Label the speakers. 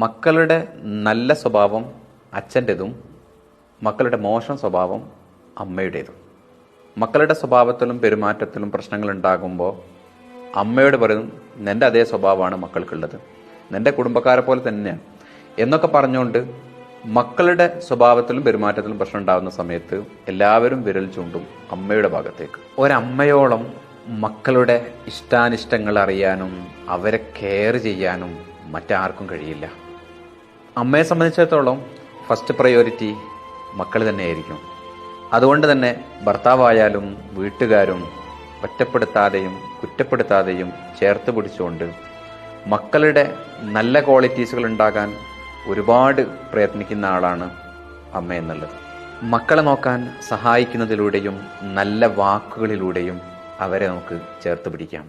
Speaker 1: മക്കളുടെ നല്ല സ്വഭാവം അച്ഛൻ്റെതും മക്കളുടെ മോശം സ്വഭാവം അമ്മയുടേതും. മക്കളുടെ സ്വഭാവത്തിലും പെരുമാറ്റത്തിലും പ്രശ്നങ്ങൾ ഉണ്ടാകുമ്പോൾ അമ്മയോട് പറയും, നിൻ്റെ അതേ സ്വഭാവമാണ് മക്കൾക്കുള്ളത്, നിൻ്റെ കുടുംബക്കാരെ പോലെ തന്നെയാണ് എന്നൊക്കെ പറഞ്ഞുകൊണ്ട് മക്കളുടെ സ്വഭാവത്തിലും പെരുമാറ്റത്തിലും പ്രശ്നം ഉണ്ടാകുന്ന സമയത്ത് എല്ലാവരും വിരൽ ചൂണ്ടും അമ്മയുടെ ഭാഗത്തേക്ക്. ഒരമ്മയോളം മക്കളുടെ ഇഷ്ടാനിഷ്ടങ്ങൾ അറിയാനും അവരെ കെയർ ചെയ്യാനും മറ്റാർക്കും കഴിയില്ല. അമ്മയെ സംബന്ധിച്ചിടത്തോളം ഫസ്റ്റ് പ്രയോറിറ്റി മക്കൾ തന്നെയായിരിക്കും. അതുകൊണ്ട് തന്നെ ഭർത്താവായാലും വീട്ടുകാരും ഒറ്റപ്പെടുത്താതെയും കുറ്റപ്പെടുത്താതെയും ചേർത്ത് പിടിച്ചുകൊണ്ട് മക്കളുടെ നല്ല ക്വാളിറ്റീസുകൾ ഉണ്ടാകാൻ ഒരുപാട് പ്രയത്നിക്കുന്ന ആളാണ് അമ്മ എന്നുള്ളത്. മക്കളെ നോക്കാൻ സഹായിക്കുന്നതിലൂടെയും നല്ല വാക്കുകളിലൂടെയും അവരെ നമുക്ക് ചേർത്ത് പിടിക്കാം.